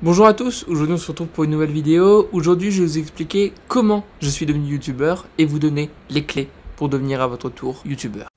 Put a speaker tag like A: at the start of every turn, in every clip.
A: Bonjour à tous, aujourd'hui on se retrouve pour une nouvelle vidéo. Aujourd'hui je vais vous expliquer comment je suis devenu youtubeur et vous donner les clés pour devenir à votre tour youtubeur.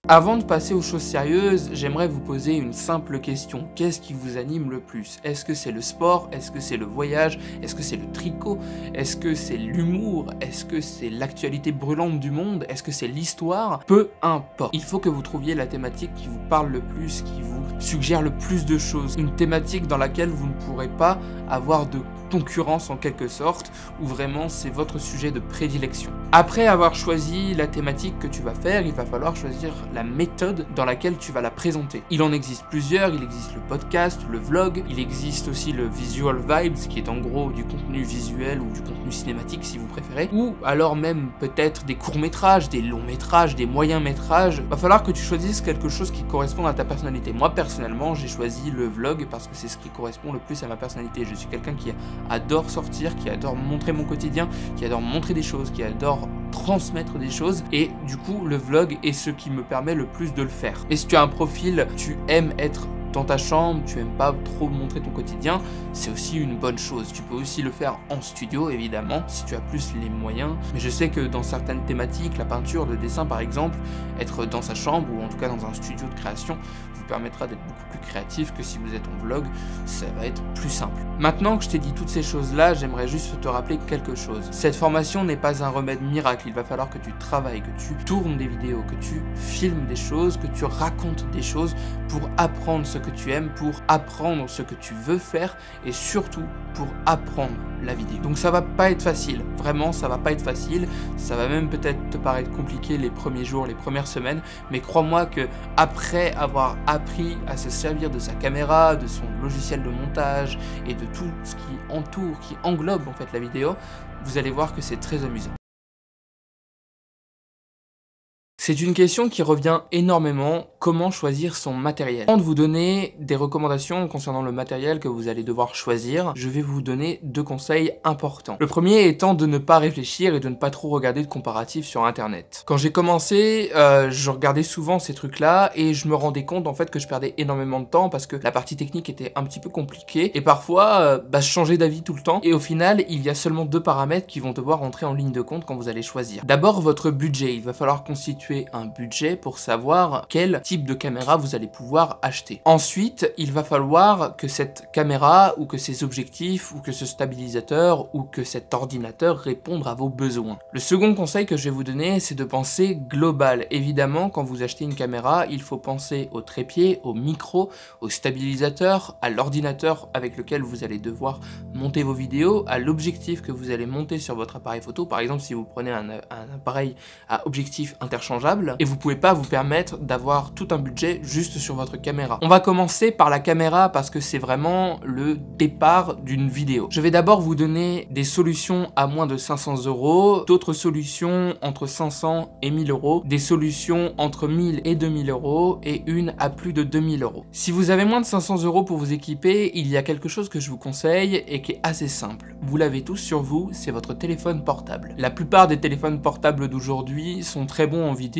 A: Avant de passer aux choses sérieuses, j'aimerais vous poser une simple question. Qu'est-ce qui vous anime le plus? Est-ce que c'est le sport? Est-ce que c'est le voyage? Est-ce que c'est le tricot? Est-ce que c'est l'humour? Est-ce que c'est l'actualité brûlante du monde? Est-ce que c'est l'histoire? Peu importe. Il faut que vous trouviez la thématique qui vous parle le plus, qui vous suggère le plus de choses. Une thématique dans laquelle vous ne pourrez pas avoir de concurrence en quelque sorte, où vraiment c'est votre sujet de prédilection. Après avoir choisi la thématique que tu vas faire, il va falloir choisir la méthode dans laquelle tu vas la présenter. Il en existe plusieurs, il existe le podcast, le vlog, il existe aussi le visual vibes qui est en gros du contenu visuel ou du contenu cinématique si vous préférez, ou alors même peut-être des courts-métrages, des longs-métrages, des moyens-métrages. Va falloir que tu choisisses quelque chose qui corresponde à ta personnalité. Moi personnellement j'ai choisi le vlog parce que c'est ce qui correspond le plus à ma personnalité. Je suis quelqu'un qui adore sortir, qui adore montrer mon quotidien, qui adore montrer des choses, qui adore transmettre des choses, et du coup le vlog est ce qui me permet le plus de le faire. Et si tu as un profil, tu aimes être dans ta chambre, tu aimes pas trop montrer ton quotidien, c'est aussi une bonne chose. Tu peux aussi le faire en studio évidemment, si tu as plus les moyens, mais je sais que dans certaines thématiques, la peinture, le dessin par exemple, être dans sa chambre ou en tout cas dans un studio de création vous permettra d'être beaucoup plus créatif que si vous êtes en vlog, ça va être plus simple. Maintenant que je t'ai dit toutes ces choses là, j'aimerais juste te rappeler quelque chose. Cette formation n'est pas un remède miracle, il va falloir que tu travailles, que tu tournes des vidéos, que tu filmes des choses, que tu racontes des choses pour apprendre ce que tu aimes, pour apprendre ce que tu veux faire et surtout pour apprendre la vidéo. Donc ça va pas être facile, vraiment ça va pas être facile, ça va même peut-être te paraître compliqué les premiers jours, les premières semaines, mais crois-moi que après avoir appris à se servir de sa caméra, de son logiciel de montage et de tout ce qui entoure, qui englobe en fait la vidéo, vous allez voir que c'est très amusant. C'est une question qui revient énormément, comment choisir son matériel. Avant de vous donner des recommandations concernant le matériel que vous allez devoir choisir, je vais vous donner deux conseils importants. Le premier étant de ne pas réfléchir et de ne pas trop regarder de comparatifs sur internet. Quand j'ai commencé, je regardais souvent ces trucs-là et je me rendais compte en fait que je perdais énormément de temps parce que la partie technique était un petit peu compliquée et parfois je changeais d'avis tout le temps et au final il y a seulement deux paramètres qui vont devoir entrer en ligne de compte quand vous allez choisir. D'abord votre budget, il va falloir constituer un budget pour savoir quel type de caméra vous allez pouvoir acheter. Ensuite, il va falloir que cette caméra ou que ces objectifs ou que ce stabilisateur ou que cet ordinateur répondent à vos besoins. Le second conseil que je vais vous donner, c'est de penser global. Évidemment, quand vous achetez une caméra, il faut penser au trépied, au micro, au stabilisateur, à l'ordinateur avec lequel vous allez devoir monter vos vidéos, à l'objectif que vous allez monter sur votre appareil photo. Par exemple, si vous prenez un appareil à objectif interchangeable, et vous pouvez pas vous permettre d'avoir tout un budget juste sur votre caméra. On va commencer par la caméra parce que c'est vraiment le départ d'une vidéo. Je vais d'abord vous donner des solutions à moins de 500 €, d'autres solutions entre 500 et 1000 €, des solutions entre 1000 et 2000 € et une à plus de 2000 €. Si vous avez moins de 500 € pour vous équiper, il y a quelque chose que je vous conseille et qui est assez simple. Vous l'avez tous sur vous, c'est votre téléphone portable. La plupart des téléphones portables d'aujourd'hui sont très bons en vidéo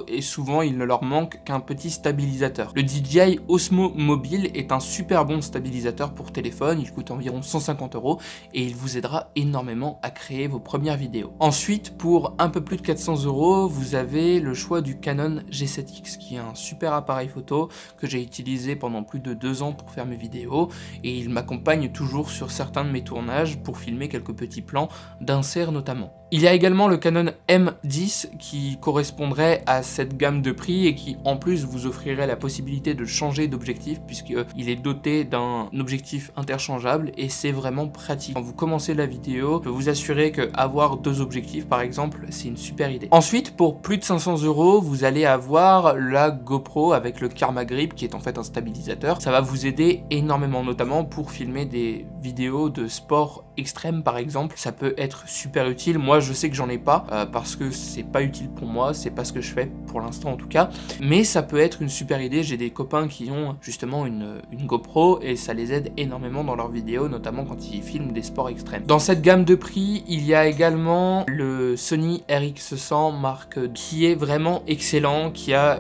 A: et souvent il ne leur manque qu'un petit stabilisateur. Le DJI Osmo Mobile est un super bon stabilisateur pour téléphone, il coûte environ 150 € et il vous aidera énormément à créer vos premières vidéos. Ensuite, pour un peu plus de 400 €, vous avez le choix du Canon G7X qui est un super appareil photo que j'ai utilisé pendant plus de 2 ans pour faire mes vidéos et il m'accompagne toujours sur certains de mes tournages pour filmer quelques petits plans d'insert notamment. Il y a également le Canon M10 qui correspondrait à cette gamme de prix et qui en plus vous offrirait la possibilité de changer d'objectif puisqu'il est doté d'un objectif interchangeable et c'est vraiment pratique. Quand vous commencez la vidéo, je peux vous assurer que avoir deux objectifs par exemple, c'est une super idée. Ensuite, pour plus de 500 €, vous allez avoir la GoPro avec le Karma Grip qui est en fait un stabilisateur. Ça va vous aider énormément, notamment pour filmer des vidéo de sport extrême par exemple, ça peut être super utile. Moi je sais que j'en ai pas parce que c'est pas utile pour moi, c'est pas ce que je fais pour l'instant en tout cas, mais ça peut être une super idée. J'ai des copains qui ont justement une GoPro et ça les aide énormément dans leurs vidéos, notamment quand ils filment des sports extrêmes. Dans cette gamme de prix, il y a également le Sony RX100 Mark II qui est vraiment excellent, qui a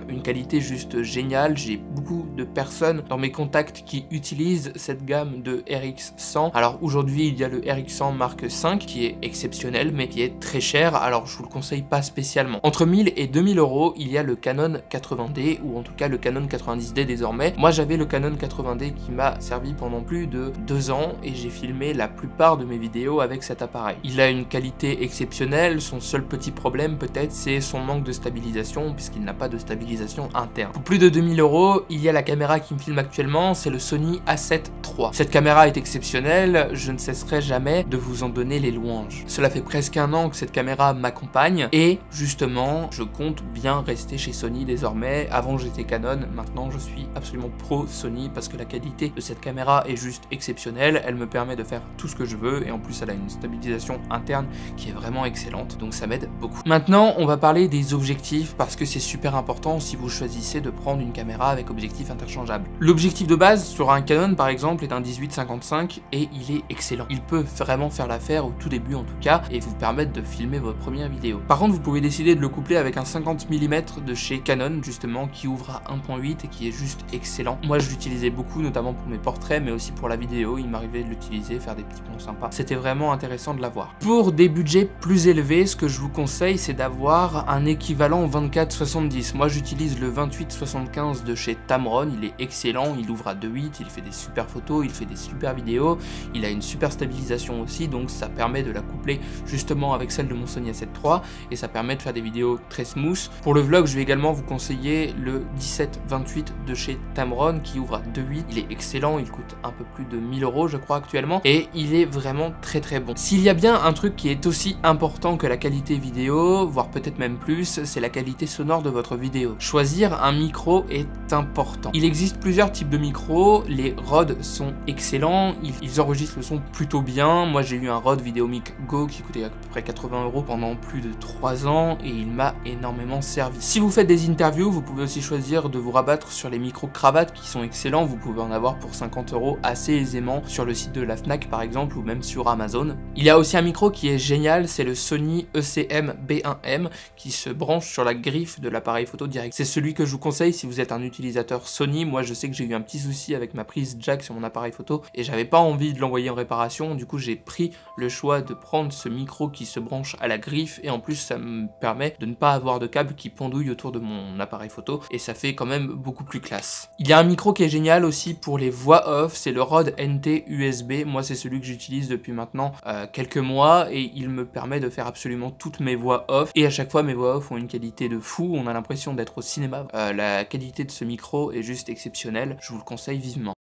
A: une qualité juste géniale. J'ai beaucoup de personnes dans mes contacts qui utilisent cette gamme de RX100. Alors aujourd'hui il y a le RX100 Mark V qui est exceptionnel mais qui est très cher, alors je vous le conseille pas spécialement. Entre 1000 et 2000 euros, il y a le Canon 80D ou en tout cas le Canon 90D désormais. Moi j'avais le Canon 80D qui m'a servi pendant plus de 2 ans et j'ai filmé la plupart de mes vidéos avec cet appareil. Il a une qualité exceptionnelle, son seul petit problème peut-être c'est son manque de stabilisation puisqu'il n'a pas de stabilisation interne. Pour plus de 2000 euros, il y a la caméra qui me filme actuellement, c'est le Sony A7 III. Cette caméra est exceptionnelle, je ne cesserai jamais de vous en donner les louanges. Cela fait presque 1 an que cette caméra m'accompagne et justement je compte bien rester chez Sony désormais. Avant j'étais Canon, maintenant je suis absolument pro Sony parce que la qualité de cette caméra est juste exceptionnelle, elle me permet de faire tout ce que je veux et en plus elle a une stabilisation interne qui est vraiment excellente, donc ça m'aide beaucoup. Maintenant on va parler des objectifs parce que c'est super important si vous choisissez de prendre une caméra avec objectif interchangeable. L'objectif de base sur un Canon par exemple est un 18-55 et il est excellent. Il peut vraiment faire l'affaire au tout début en tout cas et vous permettre de filmer votre première vidéo. Par contre vous pouvez décider de le coupler avec un 50 mm de chez Canon justement qui ouvre à 1.8 et qui est juste excellent. Moi je l'utilisais beaucoup notamment pour mes portraits mais aussi pour la vidéo, il m'arrivait de l'utiliser, faire des petits plans sympas. C'était vraiment intéressant de l'avoir. Pour des budgets plus élevés, ce que je vous conseille c'est d'avoir un équivalent 24-70. Moi j'utilise le 28-75 de chez Tamron, il est excellent, il ouvre à 2.8, il fait des super photos, il fait des super vidéos, il a une super stabilisation aussi, donc ça permet de la coupler justement avec celle de mon Sony A7 III et ça permet de faire des vidéos très smooth. Pour le vlog, je vais également vous conseiller le 17-28 de chez Tamron qui ouvre à 2.8, il est excellent, il coûte un peu plus de 1000 euros je crois actuellement et il est vraiment très très bon. S'il y a bien un truc qui est aussi important que la qualité vidéo, voire peut-être même plus, c'est la qualité sonore de votre vidéo. Choisir un micro est important. Il existe plusieurs types de micros, les Rode sont excellents, ils enregistrent le son plutôt bien. Moi j'ai eu un Rode VideoMic Go qui coûtait à peu près 80 euros pendant plus de 3 ans et il m'a énormément servi. Si vous faites des interviews, vous pouvez aussi choisir de vous rabattre sur les micros cravates qui sont excellents, vous pouvez en avoir pour 50 euros assez aisément sur le site de la Fnac par exemple ou même sur Amazon. Il y a aussi un micro qui est génial, c'est le Sony ECM B1M qui se branche sur la griffe de l'appareil photo direct. C'est celui que je vous conseille si vous êtes un utilisateur Sony. Moi je sais que j'ai eu un petit souci avec ma prise jack sur mon appareil photo et j'avais pas envie de l'envoyer en réparation, du coup j'ai pris le choix de prendre ce micro qui se branche à la griffe et en plus ça me permet de ne pas avoir de câble qui pendouille autour de mon appareil photo et ça fait quand même beaucoup plus classe. Il y a un micro qui est génial aussi pour les voix off, c'est le Rode NT USB. Moi c'est celui que j'utilise depuis maintenant quelques mois et il me permet de faire absolument toutes mes voix off et à chaque fois mes voix off ont une qualité de fou, on a l'impression d'être au cinéma. La qualité de ce micro est juste exceptionnelle, je vous le conseille vivement.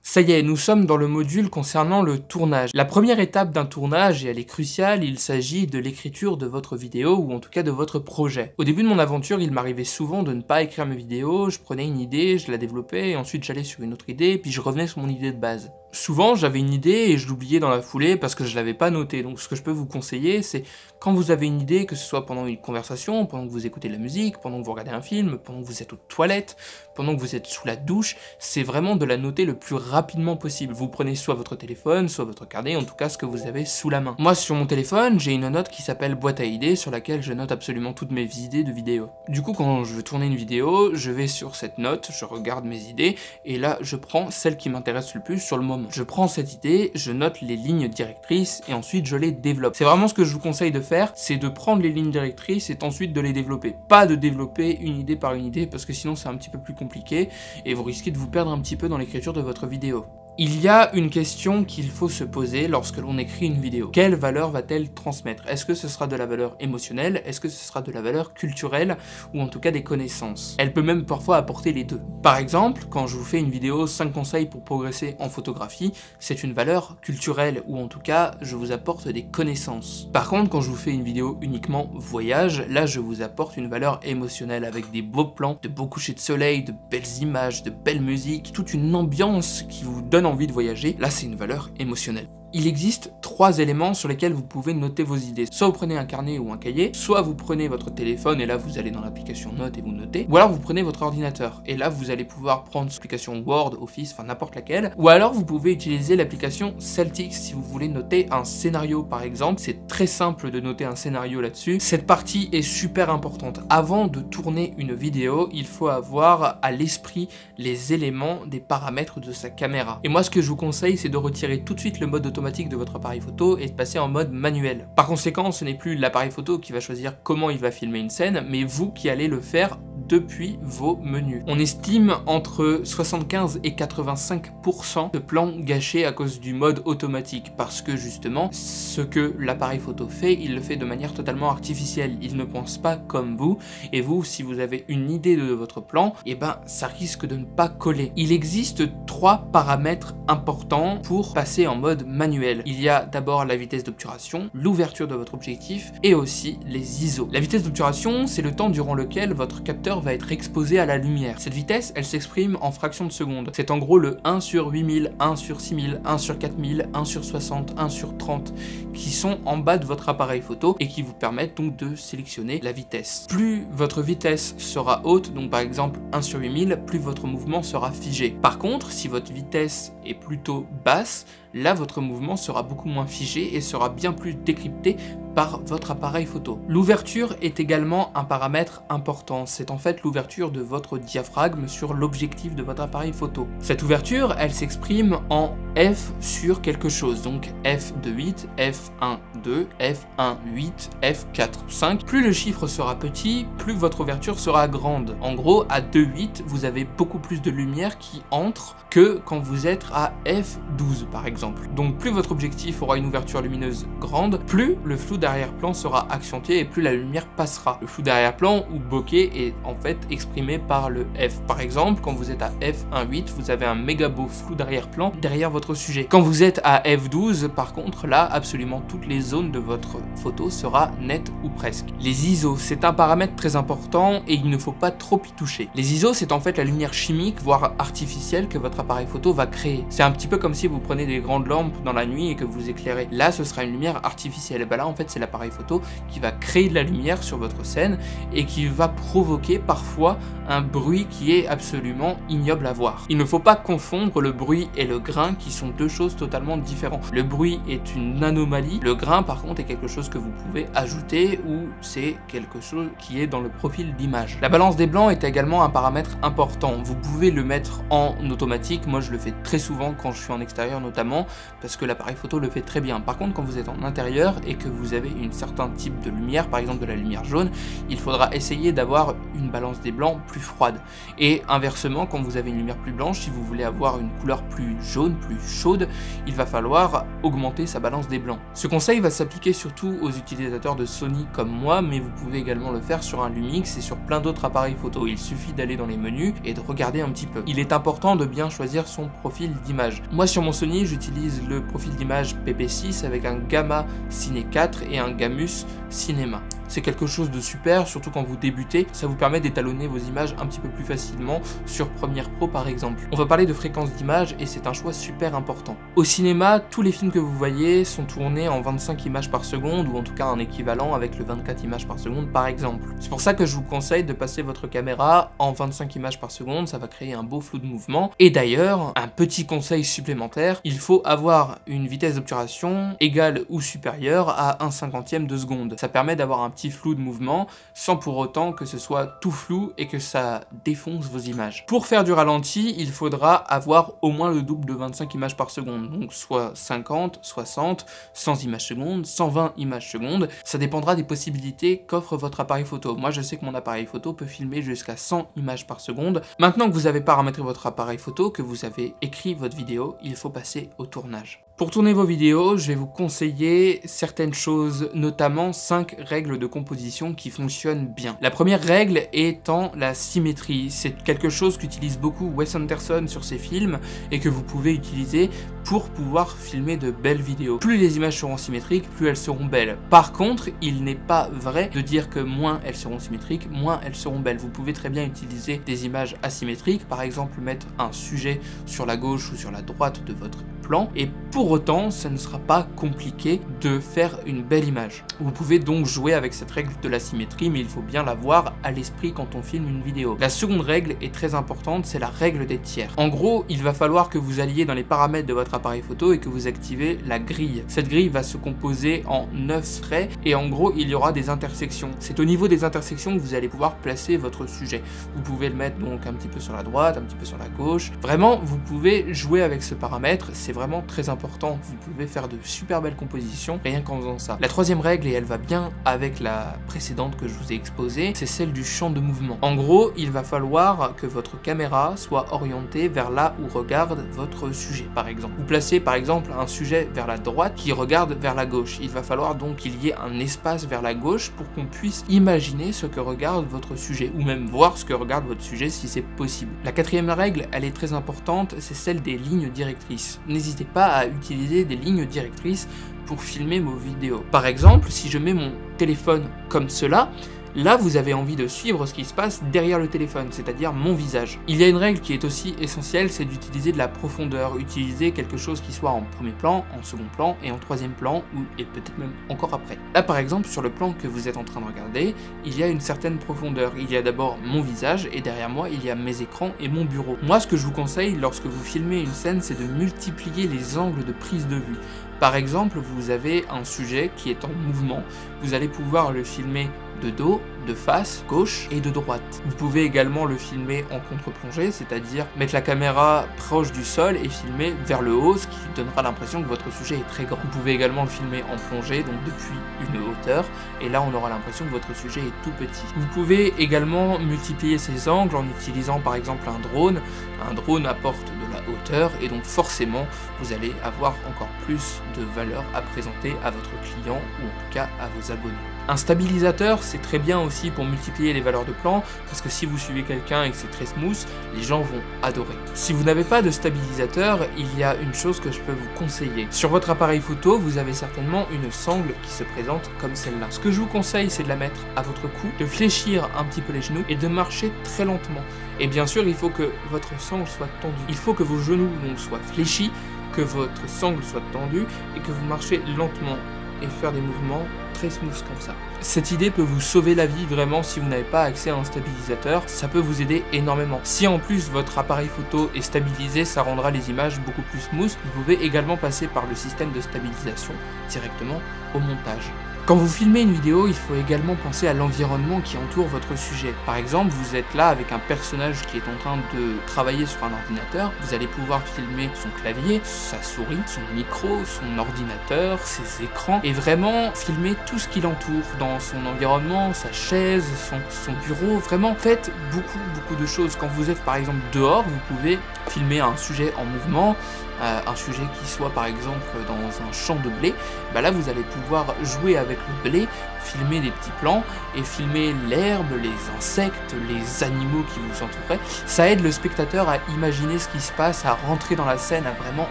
A: Ça y est, nous sommes dans le module concernant le tournage. La première étape d'un tournage, et elle est cruciale, il s'agit de l'écriture de votre vidéo ou en tout cas de votre projet. Au début de mon aventure, il m'arrivait souvent de ne pas écrire mes vidéos, je prenais une idée, je la développais et ensuite j'allais sur une autre idée puis je revenais sur mon idée de base. Souvent j'avais une idée et je l'oubliais dans la foulée parce que je l'avais pas notée. Donc ce que je peux vous conseiller, c'est quand vous avez une idée, que ce soit pendant une conversation, pendant que vous écoutez de la musique, pendant que vous regardez un film, pendant que vous êtes aux toilettes, pendant que vous êtes sous la douche, c'est vraiment de la noter le plus rapidement possible. Vous prenez soit votre téléphone, soit votre carnet, en tout cas ce que vous avez sous la main. Moi sur mon téléphone, j'ai une note qui s'appelle boîte à idées sur laquelle je note absolument toutes mes idées de vidéos. Du coup quand je veux tourner une vidéo, je vais sur cette note, je regarde mes idées et là je prends celle qui m'intéresse le plus sur le moment. Je prends cette idée, je note les lignes directrices et ensuite je les développe. C'est vraiment ce que je vous conseille de faire, c'est de prendre les lignes directrices et ensuite de les développer. Pas de développer une idée par une idée parce que sinon c'est un petit peu plus compliqué et vous risquez de vous perdre un petit peu dans l'écriture de votre vidéo. Il y a une question qu'il faut se poser lorsque l'on écrit une vidéo. Quelle valeur va-t-elle transmettre? Est-ce que ce sera de la valeur émotionnelle? Est-ce que ce sera de la valeur culturelle? Ou en tout cas des connaissances? Elle peut même parfois apporter les deux. Par exemple, quand je vous fais une vidéo 5 conseils pour progresser en photographie, c'est une valeur culturelle, ou en tout cas, je vous apporte des connaissances. Par contre, quand je vous fais une vidéo uniquement voyage, là je vous apporte une valeur émotionnelle avec des beaux plans, de beaux couchers de soleil, de belles images, de belle musique, toute une ambiance qui vous donne envie de voyager. Là, c'est une valeur émotionnelle. Il existe 3 éléments sur lesquels vous pouvez noter vos idées. Soit vous prenez un carnet ou un cahier, soit vous prenez votre téléphone et là vous allez dans l'application Notes et vous notez, ou alors vous prenez votre ordinateur et là vous allez pouvoir prendre l'application Word, Office, enfin n'importe laquelle, ou alors vous pouvez utiliser l'application Celtix si vous voulez noter un scénario par exemple. C'est très simple de noter un scénario là-dessus. Cette partie est super importante. Avant de tourner une vidéo, il faut avoir à l'esprit les éléments des paramètres de sa caméra. Et moi ce que je vous conseille, c'est de retirer tout de suite le mode automatique de votre appareil photo et de passer en mode manuel. Par conséquent, ce n'est plus l'appareil photo qui va choisir comment il va filmer une scène, mais vous qui allez le faire depuis vos menus. On estime entre 75 et 85% de plans gâchés à cause du mode automatique, parce que justement, ce que l'appareil photo fait, il le fait de manière totalement artificielle. Il ne pense pas comme vous, et vous, si vous avez une idée de votre plan, et ben ça risque de ne pas coller. Il existe 3 paramètres importants pour passer en mode manuel. Il y a d'abord la vitesse d'obturation, l'ouverture de votre objectif, et aussi les ISO. La vitesse d'obturation, c'est le temps durant lequel votre capteur va être exposé à la lumière. Cette vitesse, elle s'exprime en fractions de secondes. C'est en gros le 1 sur 8000, 1 sur 6000, 1 sur 4000, 1 sur 60, 1 sur 30 qui sont en bas de votre appareil photo et qui vous permettent donc de sélectionner la vitesse. Plus votre vitesse sera haute, donc par exemple 1 sur 8000, plus votre mouvement sera figé. Par contre, si votre vitesse est plutôt basse, là votre mouvement sera beaucoup moins figé et sera bien plus décrypté par votre appareil photo. L'ouverture est également un paramètre important. C'est en fait l'ouverture de votre diaphragme sur l'objectif de votre appareil photo. Cette ouverture, elle s'exprime en f sur quelque chose. Donc f de 8, f1 2, f1 8, f4 5. Plus le chiffre sera petit, plus votre ouverture sera grande. En gros, à 2,8, vous avez beaucoup plus de lumière qui entre que quand vous êtes à f12 par exemple. Donc plus votre objectif aura une ouverture lumineuse grande, plus le flou d'arrière-plan sera accentué et plus la lumière passera. Le flou d'arrière-plan ou bokeh est en fait exprimé par le f. Par exemple, quand vous êtes à f1.8, vous avez un méga beau flou d'arrière-plan derrière votre sujet. Quand vous êtes à f12, par contre, là, absolument toutes les zones de votre photo sera nette ou presque. Les ISO, c'est un paramètre très important et il ne faut pas trop y toucher. Les ISO, c'est en fait la lumière chimique, voire artificielle que votre appareil photo va créer. C'est un petit peu comme si vous prenez des grandes lampes dans la nuit et que vous éclairez. Là, ce sera une lumière artificielle. Et ben là, en fait, c'est l'appareil photo qui va créer de la lumière sur votre scène et qui va provoquer parfois un bruit qui est absolument ignoble à voir. Il ne faut pas confondre le bruit et le grain qui sont deux choses totalement différentes. Le bruit est une anomalie, le grain par contre est quelque chose que vous pouvez ajouter ou c'est quelque chose qui est dans le profil d'image. La balance des blancs est également un paramètre important. Vous pouvez le mettre en automatique, moi je le fais très souvent quand je suis en extérieur notamment parce que l'appareil photo le fait très bien. Par contre quand vous êtes en intérieur et que vous avez un certain type de lumière, par exemple de la lumière jaune, il faudra essayer d'avoir une balance des blancs plus froide. Et inversement, quand vous avez une lumière plus blanche, si vous voulez avoir une couleur plus jaune, plus chaude, il va falloir augmenter sa balance des blancs. Ce conseil va s'appliquer surtout aux utilisateurs de Sony comme moi, mais vous pouvez également le faire sur un Lumix et sur plein d'autres appareils photo. Il suffit d'aller dans les menus et de regarder un petit peu. Il est important de bien choisir son profil d'image. Moi sur mon Sony, j'utilise le profil d'image PP6 avec un Gamma Ciné 4 et un Gamus Cinéma. C'est quelque chose de super, surtout quand vous débutez, ça vous permet d'étalonner vos images un petit peu plus facilement sur Premiere Pro par exemple. On va parler de fréquence d'image et c'est un choix super important. Au cinéma, tous les films que vous voyez sont tournés en 25 images par seconde ou en tout cas un équivalent avec le 24 images par seconde par exemple. C'est pour ça que je vous conseille de passer votre caméra en 25 images par seconde, ça va créer un beau flou de mouvement. Et d'ailleurs, un petit conseil supplémentaire, il faut avoir une vitesse d'obturation égale ou supérieure à 1/50 de seconde. Ça permet d'avoir un petit flou de mouvement, sans pour autant que ce soit tout flou et que ça défonce vos images. Pour faire du ralenti, il faudra avoir au moins le double de 25 images par seconde, donc soit 50, 60, 100 images secondes, 120 images secondes. Ça dépendra des possibilités qu'offre votre appareil photo. Moi, je sais que mon appareil photo peut filmer jusqu'à 100 images par seconde. Maintenant que vous avez paramétré votre appareil photo, que vous avez écrit votre vidéo, il faut passer au tournage. Pour tourner vos vidéos, je vais vous conseiller certaines choses, notamment 5 règles de composition qui fonctionnent bien. La première règle étant la symétrie. C'est quelque chose qu'utilise beaucoup Wes Anderson sur ses films et que vous pouvez utiliser pour pouvoir filmer de belles vidéos. Plus les images seront symétriques, plus elles seront belles. Par contre, il n'est pas vrai de dire que moins elles seront symétriques, moins elles seront belles. Vous pouvez très bien utiliser des images asymétriques, par exemple mettre un sujet sur la gauche ou sur la droite de votre plan, et pour autant, ça ne sera pas compliqué de faire une belle image. Vous pouvez donc jouer avec cette règle de la symétrie, mais il faut bien l'avoir à l'esprit quand on filme une vidéo. La seconde règle est très importante, c'est la règle des tiers. En gros, il va falloir que vous alliez dans les paramètres de votre appareil photo et que vous activez la grille. Cette grille va se composer en 9 traits et en gros, il y aura des intersections. C'est au niveau des intersections que vous allez pouvoir placer votre sujet. Vous pouvez le mettre donc un petit peu sur la droite, un petit peu sur la gauche. Vraiment, vous pouvez jouer avec ce paramètre, c'est vraiment très important. Vous pouvez faire de super belles compositions rien qu'en faisant ça. La troisième règle, et elle va bien avec la précédente que je vous ai exposée, c'est celle du champ de mouvement. En gros, il va falloir que votre caméra soit orientée vers là où regarde votre sujet, par exemple. Vous placez par exemple un sujet vers la droite qui regarde vers la gauche. Il va falloir donc qu'il y ait un espace vers la gauche pour qu'on puisse imaginer ce que regarde votre sujet, ou même voir ce que regarde votre sujet si c'est possible. La quatrième règle, elle est très importante, c'est celle des lignes directrices. N'hésitez pas à utiliser des lignes directrices pour filmer vos vidéos. Par exemple, si je mets mon téléphone comme cela, là, vous avez envie de suivre ce qui se passe derrière le téléphone, c'est-à-dire mon visage. Il y a une règle qui est aussi essentielle, c'est d'utiliser de la profondeur, utiliser quelque chose qui soit en premier plan, en second plan et en troisième plan, et peut-être même encore après. Là, par exemple, sur le plan que vous êtes en train de regarder, il y a une certaine profondeur. Il y a d'abord mon visage, et derrière moi, il y a mes écrans et mon bureau. Moi, ce que je vous conseille lorsque vous filmez une scène, c'est de multiplier les angles de prise de vue. Par exemple, vous avez un sujet qui est en mouvement, vous allez pouvoir le filmer de dos, de face, gauche et de droite. Vous pouvez également le filmer en contre-plongée, c'est-à-dire mettre la caméra proche du sol et filmer vers le haut, ce qui donnera l'impression que votre sujet est très grand. Vous pouvez également le filmer en plongée, donc depuis une hauteur, et là on aura l'impression que votre sujet est tout petit. Vous pouvez également multiplier ces angles en utilisant par exemple un drone. Un drone apporte de la hauteur et donc forcément vous allez avoir encore plus de valeur à présenter à votre client ou en tout cas à vos abonnés. Un stabilisateur, c'est très bien aussi pour multiplier les valeurs de plan, parce que si vous suivez quelqu'un et que c'est très smooth, les gens vont adorer. Si vous n'avez pas de stabilisateur, il y a une chose que je peux vous conseiller. Sur votre appareil photo, vous avez certainement une sangle qui se présente comme celle-là. Ce que je vous conseille, c'est de la mettre à votre cou, de fléchir un petit peu les genoux et de marcher très lentement. Et bien sûr, il faut que votre sangle soit tendue. Il faut que vos genoux donc soient fléchis, que votre sangle soit tendue et que vous marchez lentement et faire des mouvements très smooth comme ça. Cette idée peut vous sauver la vie vraiment si vous n'avez pas accès à un stabilisateur, ça peut vous aider énormément. Si en plus votre appareil photo est stabilisé, ça rendra les images beaucoup plus smooth. Vous pouvez également passer par le système de stabilisation directement au montage. Quand vous filmez une vidéo, il faut également penser à l'environnement qui entoure votre sujet. Par exemple, vous êtes là avec un personnage qui est en train de travailler sur un ordinateur, vous allez pouvoir filmer son clavier, sa souris, son micro, son ordinateur, ses écrans, et vraiment filmer tout ce qui l'entoure dans son environnement, sa chaise, son bureau. Vraiment, faites beaucoup de choses. Quand vous êtes par exemple dehors, vous pouvez filmer un sujet en mouvement, un sujet qui soit par exemple dans un champ de blé, bah là vous allez pouvoir jouer avec le blé, filmer des petits plans et filmer l'herbe, les insectes, les animaux qui vous entourent. Ça aide le spectateur à imaginer ce qui se passe, à rentrer dans la scène, à vraiment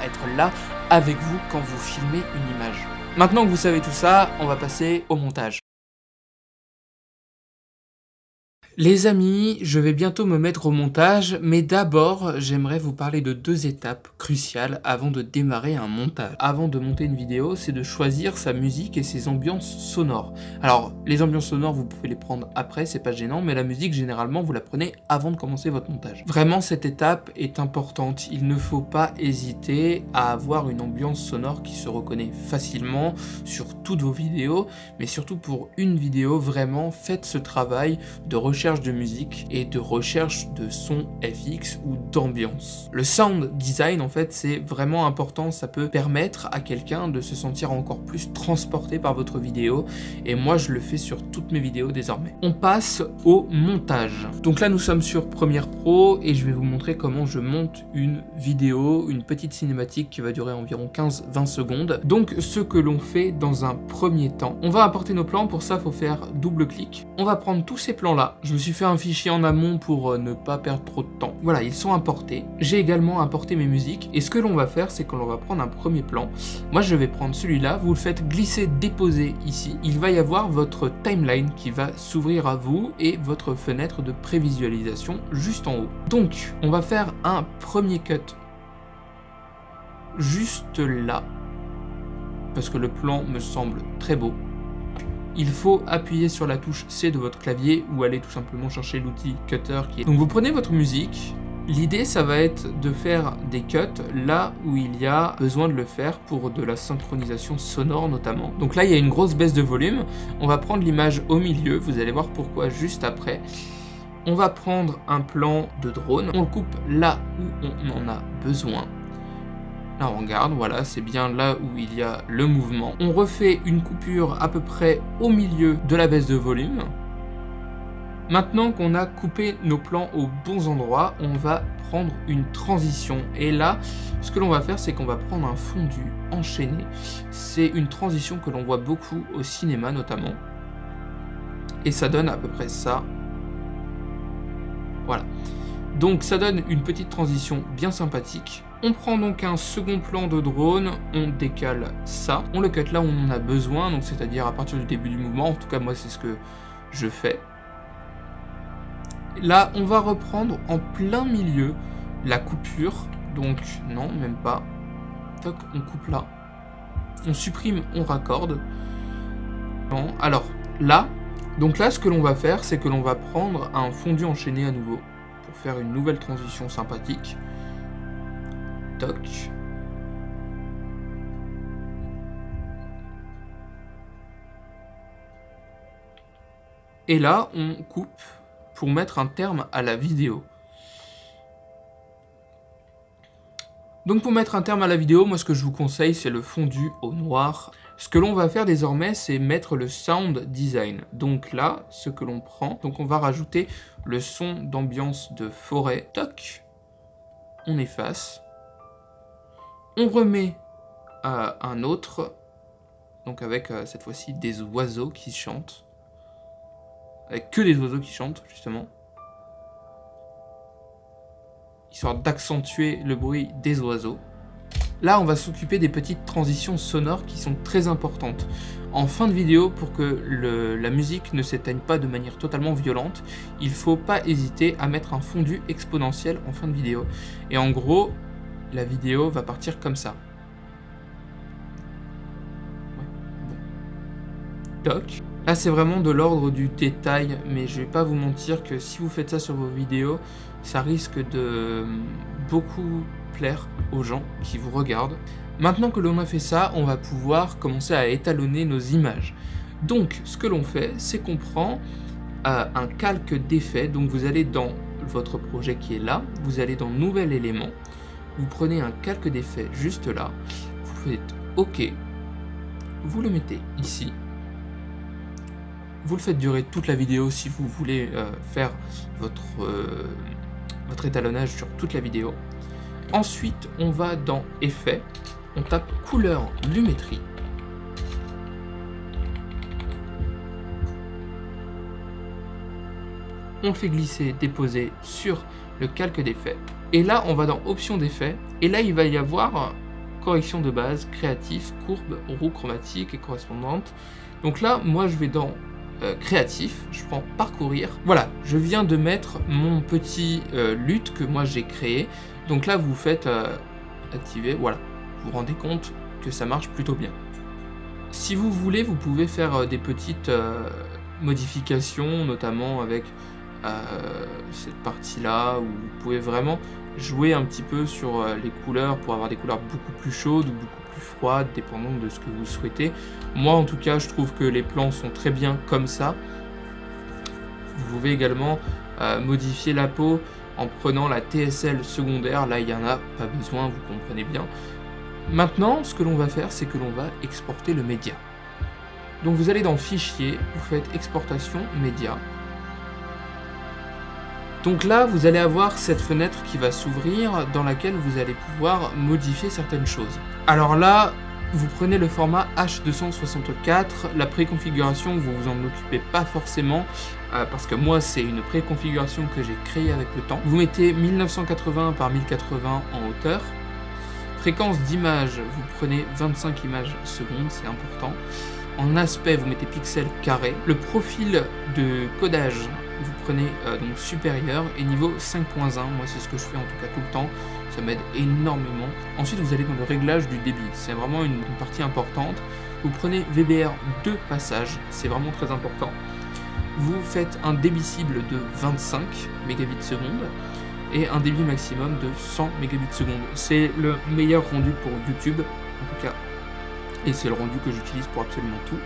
A: être là avec vous quand vous filmez une image. Maintenant que vous savez tout ça, on va passer au montage. Les amis, je vais bientôt me mettre au montage, mais d'abord, j'aimerais vous parler de 2 étapes cruciales avant de démarrer un montage. Avant de monter une vidéo, c'est de choisir sa musique et ses ambiances sonores. Alors, les ambiances sonores, vous pouvez les prendre après, c'est pas gênant, mais la musique, généralement, vous la prenez avant de commencer votre montage. Vraiment, cette étape est importante. Il ne faut pas hésiter à avoir une ambiance sonore qui se reconnaît facilement sur toutes vos vidéos, mais surtout pour une vidéo, vraiment, faites ce travail de recherche de musique et de recherche de son FX ou d'ambiance. Le sound design, en fait, c'est vraiment important. Ça peut permettre à quelqu'un de se sentir encore plus transporté par votre vidéo, et moi je le fais sur toutes mes vidéos désormais. On passe au montage. Donc là nous sommes sur Premiere Pro et je vais vous montrer comment je monte une vidéo, une petite cinématique qui va durer environ 15-20 secondes. Donc ce que l'on fait dans un premier temps, on va importer nos plans. Pour ça il faut faire double clic. On va prendre tous ces plans là. Je me suis fait un fichier en amont pour ne pas perdre trop de temps. Voilà, ils sont importés. J'ai également importé mes musiques. Et ce que l'on va faire, c'est que l'on va prendre un premier plan. Moi, je vais prendre celui-là. Vous le faites glisser, déposer ici. Il va y avoir votre timeline qui va s'ouvrir à vous et votre fenêtre de prévisualisation juste en haut. Donc, on va faire un premier cut juste là. Parce que le plan me semble très beau. Il faut appuyer sur la touche C de votre clavier ou aller tout simplement chercher l'outil cutter qui est... Donc vous prenez votre musique, l'idée ça va être de faire des cuts là où il y a besoin de le faire pour de la synchronisation sonore notamment. Donc là il y a une grosse baisse de volume, on va prendre l'image au milieu, vous allez voir pourquoi juste après. On va prendre un plan de drone, on le coupe là où on en a besoin. Là on regarde, voilà, c'est bien là où il y a le mouvement. On refait une coupure à peu près au milieu de la baisse de volume. Maintenant qu'on a coupé nos plans aux bons endroits, on va prendre une transition. Et là, ce que l'on va faire, c'est qu'on va prendre un fondu enchaîné. C'est une transition que l'on voit beaucoup au cinéma notamment. Et ça donne à peu près ça. Voilà. Donc ça donne une petite transition bien sympathique. On prend donc un second plan de drone, on décale ça, on le cut là où on en a besoin, donc c'est-à-dire à partir du début du mouvement, en tout cas moi c'est ce que je fais. Là on va reprendre en plein milieu la coupure, donc non même pas, toc on coupe là, on supprime, on raccorde. Bon, alors là, donc là ce que l'on va faire c'est que l'on va prendre un fondu enchaîné à nouveau, pour faire une nouvelle transition sympathique. Toc. Et là, on coupe pour mettre un terme à la vidéo. Donc pour mettre un terme à la vidéo, moi ce que je vous conseille, c'est le fondu au noir. Ce que l'on va faire désormais, c'est mettre le sound design. Donc là, ce que l'on prend, donc on va rajouter le son d'ambiance de forêt. Toc. On efface. On remet un autre, donc avec cette fois-ci des oiseaux qui chantent, avec que des oiseaux qui chantent justement, histoire d'accentuer le bruit des oiseaux. Là on va s'occuper des petites transitions sonores qui sont très importantes. En fin de vidéo, pour que la musique ne s'éteigne pas de manière totalement violente, il ne faut pas hésiter à mettre un fondu exponentiel en fin de vidéo. Et en gros, la vidéo va partir comme ça. Ouais, bon. Toc. Là, c'est vraiment de l'ordre du détail, mais je vais pas vous mentir que si vous faites ça sur vos vidéos, ça risque de beaucoup plaire aux gens qui vous regardent. Maintenant que l'on a fait ça, on va pouvoir commencer à étalonner nos images. Donc, ce que l'on fait, c'est qu'on prend un calque d'effet. Donc, vous allez dans votre projet qui est là, vous allez dans Nouvel élément. Vous prenez un calque d'effet juste là, vous faites OK, vous le mettez ici, vous le faites durer toute la vidéo si vous voulez faire votre étalonnage sur toute la vidéo. Ensuite, on va dans Effets, on tape Couleur Lumétrie. On le fait glisser, déposer sur le calque d'effet. Et là, on va dans Options d'effet. Et là, il va y avoir correction de base, créatif, courbe, roue chromatique et correspondante. Donc là, moi, je vais dans créatif, je prends parcourir. Voilà, je viens de mettre mon petit lutte que moi j'ai créé. Donc là, vous faites activer, voilà. Vous vous rendez compte que ça marche plutôt bien. Si vous voulez, vous pouvez faire des petites modifications, notamment avec cette partie-là, où vous pouvez vraiment jouer un petit peu sur les couleurs pour avoir des couleurs beaucoup plus chaudes ou beaucoup plus froides, dépendant de ce que vous souhaitez. Moi, en tout cas, je trouve que les plans sont très bien comme ça. Vous pouvez également modifier la peau en prenant la TSL secondaire. Là, il y en a pas besoin, vous comprenez bien. Maintenant, ce que l'on va faire, c'est que l'on va exporter le média. Donc vous allez dans Fichier, vous faites Exportation média. Donc là, vous allez avoir cette fenêtre qui va s'ouvrir dans laquelle vous allez pouvoir modifier certaines choses. Alors là, vous prenez le format H264, la préconfiguration, vous vous en occupez pas forcément, parce que moi c'est une préconfiguration que j'ai créée avec le temps. Vous mettez 1980 par 1080 en hauteur. Fréquence d'image, vous prenez 25 images secondes, c'est important. En aspect, vous mettez pixels carrés. Le profil de codage, vous prenez donc supérieur et niveau 5.1. Moi, c'est ce que je fais en tout cas tout le temps. Ça m'aide énormément. Ensuite, vous allez dans le réglage du débit. C'est vraiment une partie importante. Vous prenez VBR 2 passages. C'est vraiment très important. Vous faites un débit cible de 25 mégabits seconde et un débit maximum de 100 mégabits seconde. C'est le meilleur rendu pour YouTube, en tout cas. Et c'est le rendu que j'utilise pour absolument tout.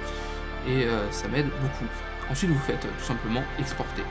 A: Et ça m'aide beaucoup. Ensuite, vous faites tout simplement exporter.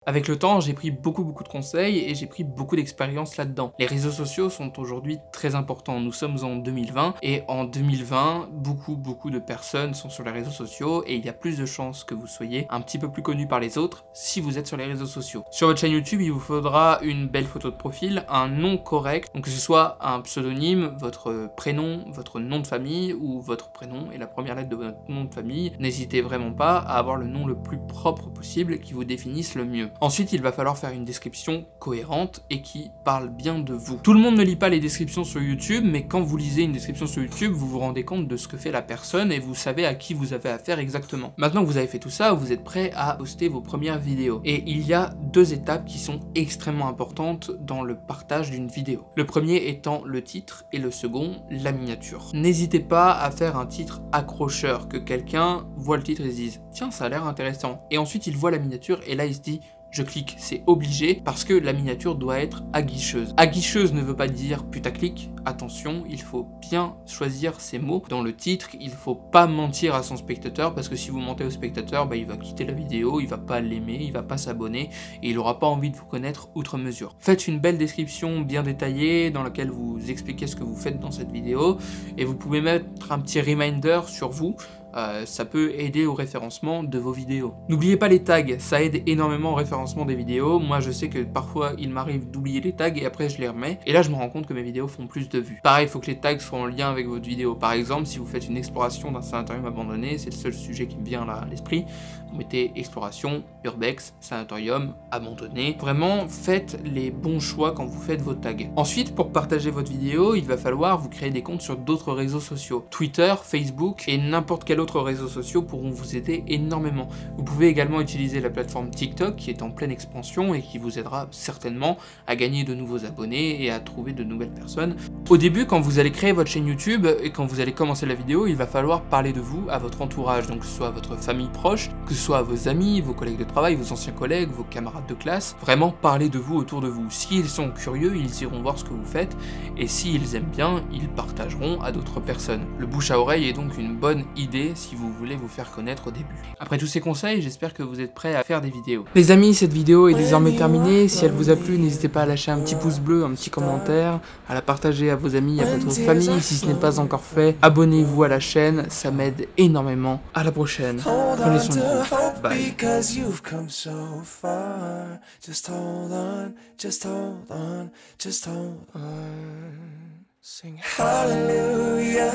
A: Avec le temps, j'ai pris beaucoup de conseils et j'ai pris beaucoup d'expérience là-dedans. Les réseaux sociaux sont aujourd'hui très importants. Nous sommes en 2020 et en 2020, beaucoup de personnes sont sur les réseaux sociaux et il y a plus de chances que vous soyez un petit peu plus connu par les autres si vous êtes sur les réseaux sociaux. Sur votre chaîne YouTube, il vous faudra une belle photo de profil, un nom correct, donc que ce soit un pseudonyme, votre prénom, votre nom de famille ou votre prénom et la première lettre de votre nom de famille. N'hésitez vraiment pas à avoir le nom le plus propre possible qui vous définisse le mieux. Ensuite, il va falloir faire une description cohérente et qui parle bien de vous. Tout le monde ne lit pas les descriptions sur YouTube, mais quand vous lisez une description sur YouTube, vous vous rendez compte de ce que fait la personne et vous savez à qui vous avez affaire exactement. Maintenant que vous avez fait tout ça, vous êtes prêt à poster vos premières vidéos. Et il y a deux étapes qui sont extrêmement importantes dans le partage d'une vidéo. Le premier étant le titre et le second, la miniature. N'hésitez pas à faire un titre accrocheur, que quelqu'un voit le titre et se dise « Tiens, ça a l'air intéressant ». Et ensuite, il voit la miniature et là, il se dit « Je clique », c'est obligé parce que la miniature doit être aguicheuse. Aguicheuse ne veut pas dire putaclic, attention, il faut bien choisir ses mots. Dans le titre, il faut pas mentir à son spectateur parce que si vous mentez au spectateur, il va quitter la vidéo, il va pas l'aimer, il va pas s'abonner et il aura pas envie de vous connaître outre mesure. Faites une belle description bien détaillée dans laquelle vous expliquez ce que vous faites dans cette vidéo et vous pouvez mettre un petit reminder sur vous. Ça peut aider au référencement de vos vidéos. N'oubliez pas les tags, ça aide énormément au référencement des vidéos. Moi je sais que parfois il m'arrive d'oublier les tags et après je les remets. Et là je me rends compte que mes vidéos font plus de vues. Pareil, il faut que les tags soient en lien avec votre vidéo. Par exemple, si vous faites une exploration d'un sanatorium abandonné, c'est le seul sujet qui me vient là à l'esprit. Vous mettez exploration, urbex, sanatorium, abandonné. Vraiment, faites les bons choix quand vous faites vos tags. Ensuite, pour partager votre vidéo, il va falloir vous créer des comptes sur d'autres réseaux sociaux. Twitter, Facebook et n'importe quel autres réseaux sociaux pourront vous aider énormément. Vous pouvez également utiliser la plateforme TikTok qui est en pleine expansion et qui vous aidera certainement à gagner de nouveaux abonnés et à trouver de nouvelles personnes. Au début, quand vous allez créer votre chaîne YouTube et quand vous allez commencer la vidéo, il va falloir parler de vous à votre entourage, donc que ce soit à votre famille proche, que ce soit à vos amis, vos collègues de travail, vos anciens collègues, vos camarades de classe. Vraiment parler de vous autour de vous. S'ils sont curieux, ils iront voir ce que vous faites et s'ils aiment bien, ils partageront à d'autres personnes. Le bouche à oreille est donc une bonne idée si vous voulez vous faire connaître au début. Après tous ces conseils, j'espère que vous êtes prêts à faire des vidéos. Les amis, cette vidéo est désormais terminée. Si elle vous a plu, n'hésitez pas à lâcher un petit pouce bleu, un petit commentaire, à la partager à vos amis, à votre famille. Si ce n'est pas encore fait, abonnez-vous à la chaîne, ça m'aide énormément. À la prochaine. Prenez soin de vous. Bye. Sing hallelujah.